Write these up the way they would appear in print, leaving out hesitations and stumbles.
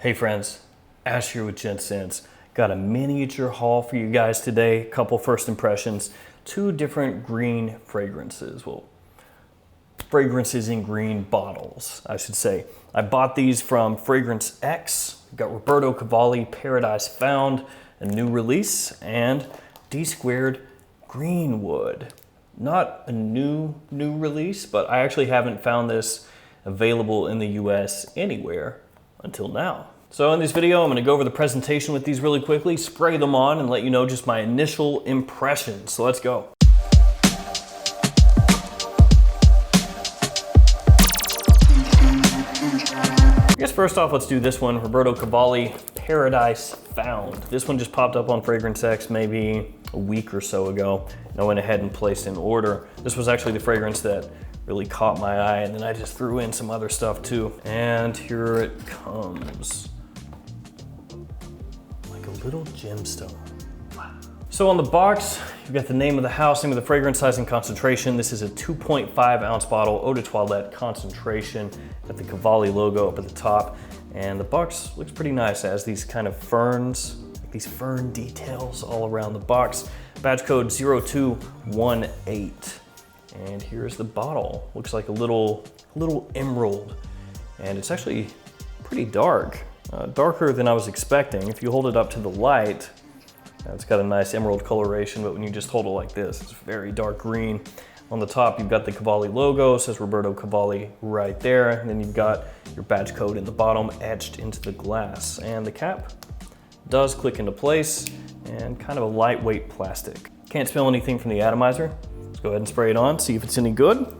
Hey friends, Ash here with Gents. Got a miniature haul for you guys today. Couple first impressions, two different green fragrances. Well, fragrances in green bottles, I should say. I bought these from Fragrance X. Got Roberto Cavalli Paradise Found, a new release, and Dsquared Greenwood. Not a new release, but I actually haven't found this available in the US anywhere until now. So in this video, I'm gonna go over the presentation with these really quickly, spray them on, and let you know just my initial impressions. So let's go. I guess first off, let's do this one, Roberto Cavalli Paradise Found. This one just popped up on Fragrance X maybe a week or so ago, and I went ahead and placed an order. This was actually the fragrance that really caught my eye, and then I just threw in some other stuff too. And here it comes. Like a little gemstone. Wow. So on the box, you've got the name of the house, name of the fragrance, size and concentration. This is a 2.5 ounce bottle, eau de toilette concentration. Got the Cavalli logo up at the top. And the box looks pretty nice. It has these kind of ferns, like these fern details all around the box. Badge code 0218. And here's the bottle. Looks like a little emerald. And it's actually pretty dark, darker than I was expecting. If you hold it up to the light, it's got a nice emerald coloration, but when you just hold it like this, it's very dark green. On the top, you've got the Cavalli logo, it says Roberto Cavalli right there. And then you've got your badge code in the bottom etched into the glass. And the cap does click into place, and kind of a lightweight plastic. Can't smell anything from the atomizer. Go ahead and spray it on, see if it's any good.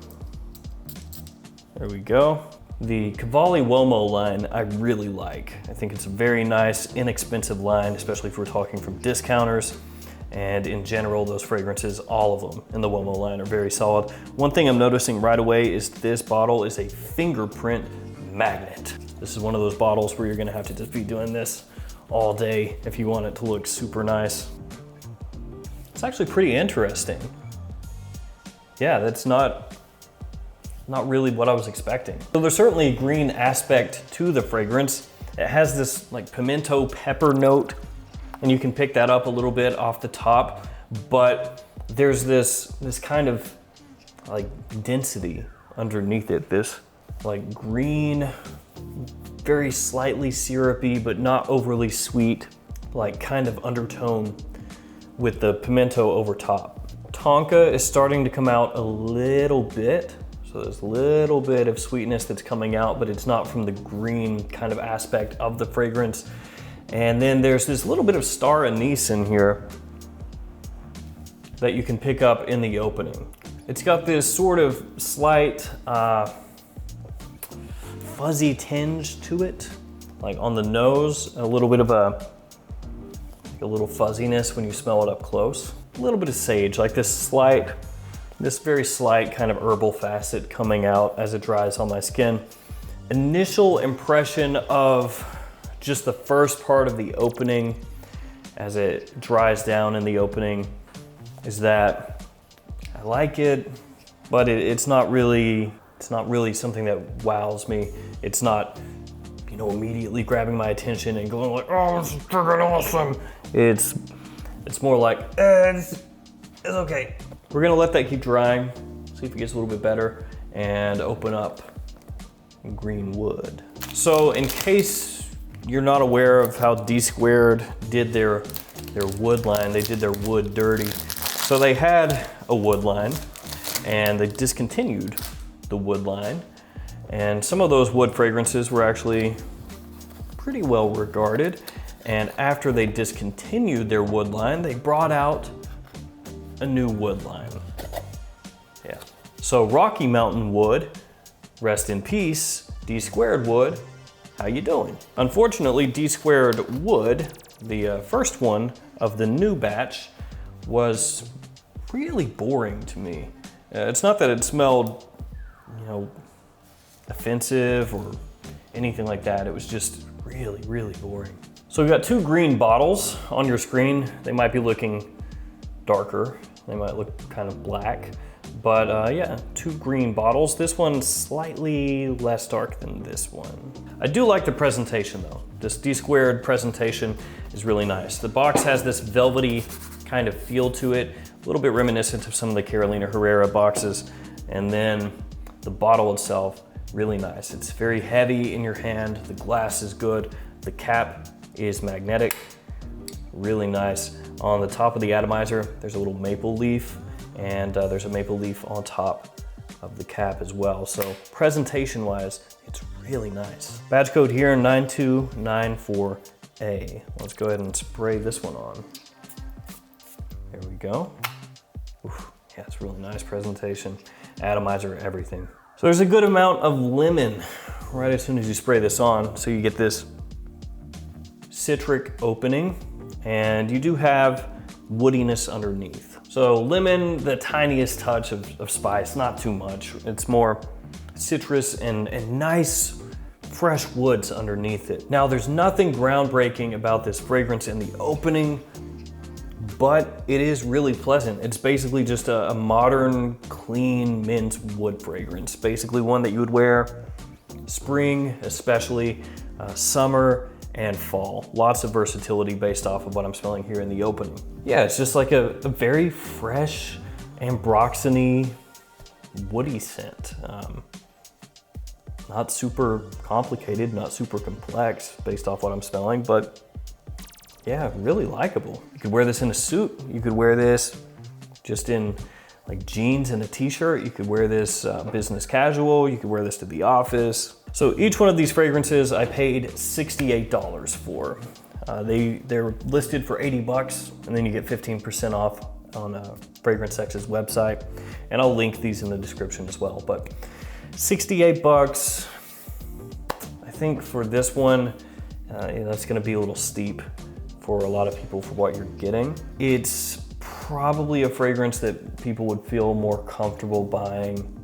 There we go. The Cavalli Uomo line I really like. I think it's a very nice, inexpensive line, especially if we're talking from discounters. And in general, those fragrances, all of them in the Uomo line are very solid. One thing I'm noticing right away is this bottle is a fingerprint magnet. This is one of those bottles where you're gonna have to just be doing this all day if you want it to look super nice. It's actually pretty interesting. Yeah, that's not really what I was expecting. So there's certainly a green aspect to the fragrance. It has this like pimento pepper note, and you can pick that up a little bit off the top, but there's this kind of like density underneath it. This like green, very slightly syrupy, but not overly sweet, like kind of undertone with the pimento over top. Tonka is starting to come out a little bit. So there's a little bit of sweetness that's coming out, but it's not from the green kind of aspect of the fragrance. And then there's this little bit of star anise in here that you can pick up in the opening. It's got this sort of slight fuzzy tinge to it, like on the nose, a little bit of a little fuzziness when you smell it up close. A little bit of sage, like this very slight kind of herbal facet coming out as it dries on my skin. Initial impression of just the first part of the opening as it dries down in the opening is that I like it, but it's not really something that wows me. It's not, you know, immediately grabbing my attention and going like, oh, this is freaking awesome. It's more like, it's okay. We're gonna let that keep drying, see if it gets a little bit better, and open up Greenwood. So in case you're not aware of how Dsquared did their wood line, they did their wood dirty. So they had a wood line, and they discontinued the wood line. And some of those wood fragrances were actually pretty well regarded. And after they discontinued their wood line, they brought out a new wood line. Yeah. So Rocky Mountain Wood, rest in peace, Dsquared Wood, how you doing? Unfortunately, Dsquared Wood, the first one of the new batch, was really boring to me. It's not that it smelled, you know, offensive or anything like that. It was just really boring. So we've got two green bottles on your screen. They might be looking darker. They might look kind of black, But yeah, 2 green bottles. This one's slightly less dark than this one. I do like the presentation though. This Dsquared presentation is really nice. The box has this velvety kind of feel to it, a little bit reminiscent of some of the Carolina Herrera boxes. And then the bottle itself, really nice. It's very heavy in your hand. The glass is good. The cap is magnetic, really nice. On the top of the atomizer, there's a little maple leaf, and there's a maple leaf on top of the cap as well. So presentation-wise, it's really nice. Badge code here, 9294A. Let's go ahead and spray this one on. There we go. Oof, yeah, it's really nice presentation. Atomizer, everything. So there's a good amount of lemon right as soon as you spray this on. So you get this citric opening, and you do have woodiness underneath. So lemon, the tiniest touch of spice, not too much. It's more citrus and nice fresh woods underneath it. Now there's nothing groundbreaking about this fragrance in the opening, but it is really pleasant. It's basically just a modern, clean mint wood fragrance. Basically one that you would wear spring, especially summer and fall. Lots of versatility based off of what I'm smelling here in the opening. Yeah, it's just like a very fresh, ambroxany, woody scent. Not super complicated, not super complex based off what I'm smelling, but yeah, really likable. You could wear this in a suit. You could wear this just in like jeans and a t-shirt. You could wear this business casual. You could wear this to the office. So each one of these fragrances I paid $68 for. They're listed for 80 bucks, and then you get 15% off on Fragrance X's website. And I'll link these in the description as well. But 68 bucks, I think for this one, that's gonna be a little steep for a lot of people for what you're getting. It's probably a fragrance that people would feel more comfortable buying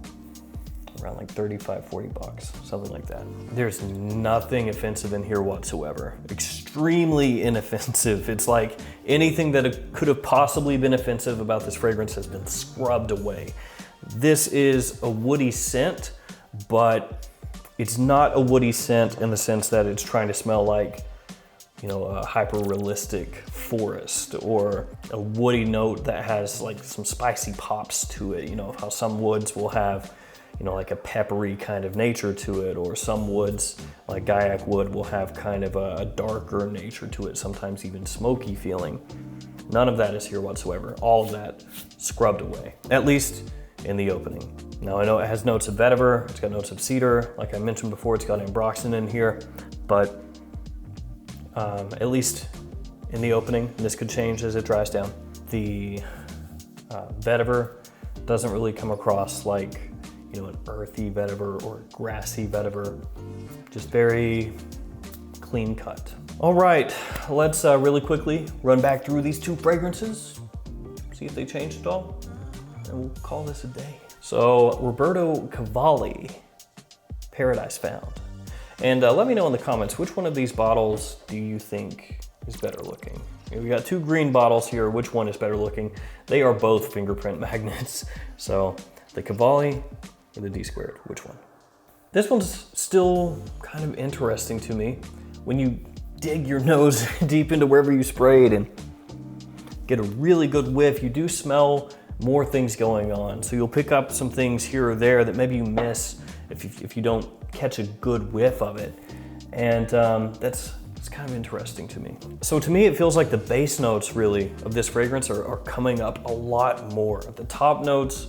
around like 35, 40 bucks, something like that. There's nothing offensive in here whatsoever. Extremely inoffensive. It's like anything that could have possibly been offensive about this fragrance has been scrubbed away. This is a woody scent, but it's not a woody scent in the sense that it's trying to smell like, you know, a hyper-realistic forest or a woody note that has like some spicy pops to it. You know, how some woods will have, you know, like a peppery kind of nature to it, or some woods, like Gaiac wood, will have kind of a darker nature to it, sometimes even smoky feeling. None of that is here whatsoever. All of that scrubbed away, at least in the opening. Now I know it has notes of vetiver, it's got notes of cedar. Like I mentioned before, it's got ambroxan in here, but at least in the opening, this could change as it dries down. The vetiver doesn't really come across like, you know, an earthy vetiver or grassy vetiver, just very clean cut. All right, let's really quickly run back through these 2 fragrances, see if they changed at all, and we'll call this a day. So Roberto Cavalli, Paradise Found. And let me know in the comments, which one of these bottles do you think is better looking? We got 2 green bottles here, which one is better looking? They are both fingerprint magnets. So the Cavalli or the Dsquared, which one? This one's still kind of interesting to me. When you dig your nose deep into wherever you sprayed and get a really good whiff, you do smell more things going on. So you'll pick up some things here or there that maybe you miss if you don't catch a good whiff of it. And that's kind of interesting to me. So to me, it feels like the base notes really of this fragrance are coming up a lot more. The top notes,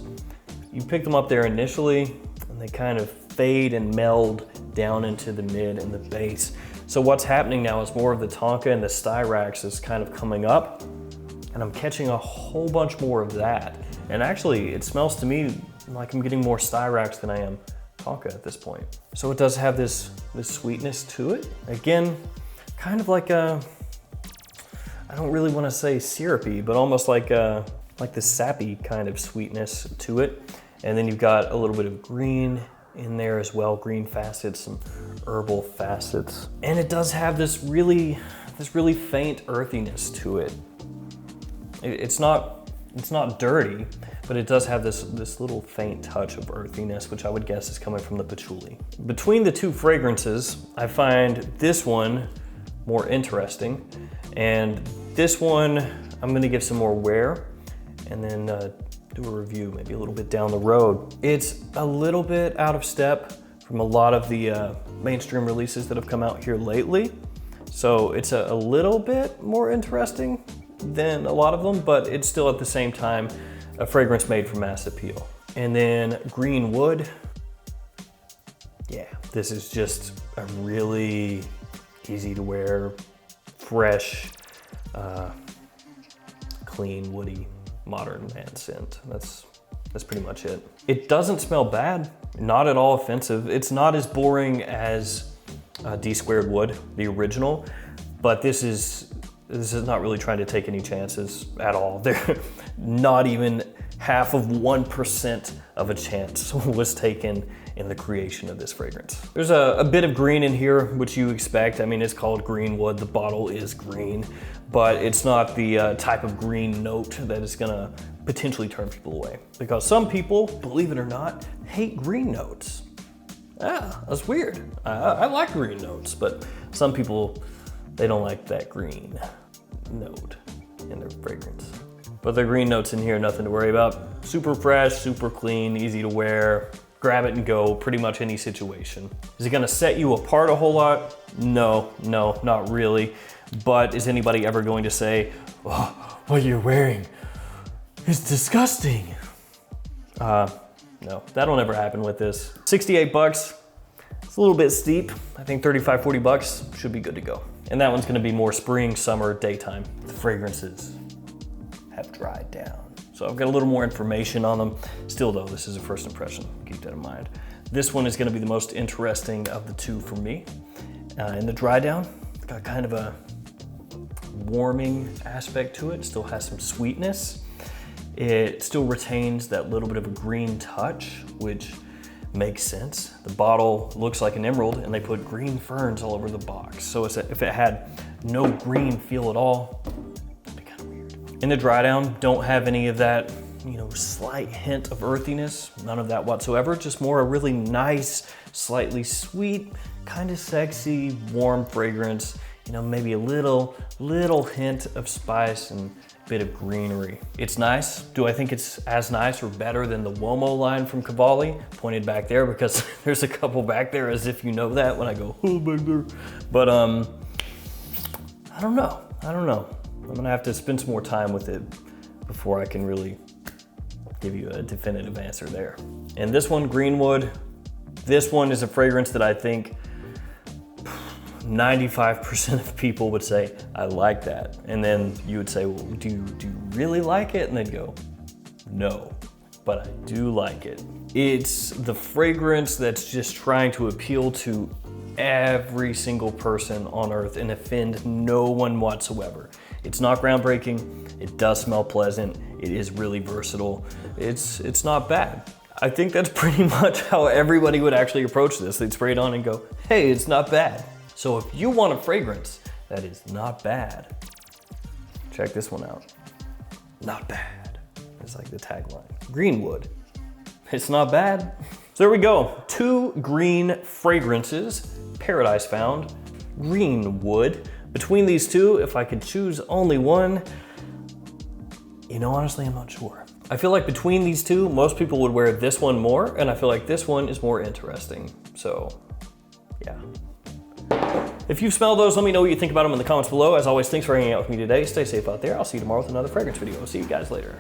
you pick them up there initially and they kind of fade and meld down into the mid and the base. So what's happening now is more of the tonka and the styrax is kind of coming up, and I'm catching a whole bunch more of that. And actually, it smells to me like I'm getting more styrax than I am tonka at this point. So it does have this sweetness to it. Again, kind of like a, I don't really want to say syrupy, but almost like the sappy kind of sweetness to it. And then you've got a little bit of green in there as well, green facets, some herbal facets. And it does have this really faint earthiness to it. It's not dirty, but it does have this little faint touch of earthiness, which I would guess is coming from the patchouli. Between the two fragrances, I find this one more interesting, and this one I'm gonna give some more wear, and then do a review maybe a little bit down the road. It's a little bit out of step from a lot of the mainstream releases that have come out here lately. So it's a little bit more interesting than a lot of them, but it's still at the same time a fragrance made for mass appeal. And then Green Wood. Yeah, this is just a really easy to wear, fresh, clean, woody, modern man scent. That's pretty much it. It doesn't smell bad, not at all offensive. It's not as boring as Dsquared Wood, the original, but this is not really trying to take any chances at all. They're not even half of 1% of a chance was taken in the creation of this fragrance. There's a bit of green in here, which you expect. I mean, it's called Green Wood, the bottle is green, but it's not the type of green note that is gonna potentially turn people away. Because some people, believe it or not, hate green notes. Ah, that's weird. I like green notes, but some people, they don't like that green note in their fragrance. But the green notes in here, nothing to worry about. Super fresh, super clean, easy to wear. Grab it and go, pretty much any situation. Is it gonna set you apart a whole lot? No, not really. But is anybody ever going to say, oh, what you're wearing is disgusting? No, that'll never happen with this. 68 bucks, it's a little bit steep. I think 35, 40 bucks should be good to go. And that one's gonna be more spring, summer, daytime. The fragrances have dried down. So I've got a little more information on them. Still though, this is a first impression, keep that in mind. This one is gonna be the most interesting of the two for me. In the dry down, it's got kind of a warming aspect to it, still has some sweetness. It still retains that little bit of a green touch, which makes sense. The bottle looks like an emerald and they put green ferns all over the box. So if it had no green feel at all, that'd be kind of weird. In the dry down, don't have any of that, slight hint of earthiness, none of that whatsoever. Just more a really nice, slightly sweet, kind of sexy, warm fragrance. Maybe a little hint of spice and bit of greenery. It's nice. Do I think it's as nice or better than the Uomo line from Cavalli? Pointed back there because there's a couple back there, as if you know that when I go, oh, back there. But I don't know. I'm gonna have to spend some more time with it before I can really give you a definitive answer there. And this one, Greenwood, this one is a fragrance that I think 95% of people would say, I like that. And then you would say, well, do you really like it? And they'd go, no, but I do like it. It's the fragrance that's just trying to appeal to every single person on earth and offend no one whatsoever. It's not groundbreaking, it does smell pleasant, it is really versatile, it's not bad. I think that's pretty much how everybody would actually approach this. They'd spray it on and go, hey, it's not bad. So if you want a fragrance that is not bad, check this one out. Not bad. It's like the tagline. Greenwood. It's not bad. So there we go. 2 green fragrances. Paradise Found. Greenwood. Between these two, if I could choose only one, honestly, I'm not sure. I feel like between these two, most people would wear this one more, and I feel like this one is more interesting. So, yeah. If you've smelled those, let me know what you think about them in the comments below. As always, thanks for hanging out with me today. Stay safe out there. I'll see you tomorrow with another fragrance video. See you guys later.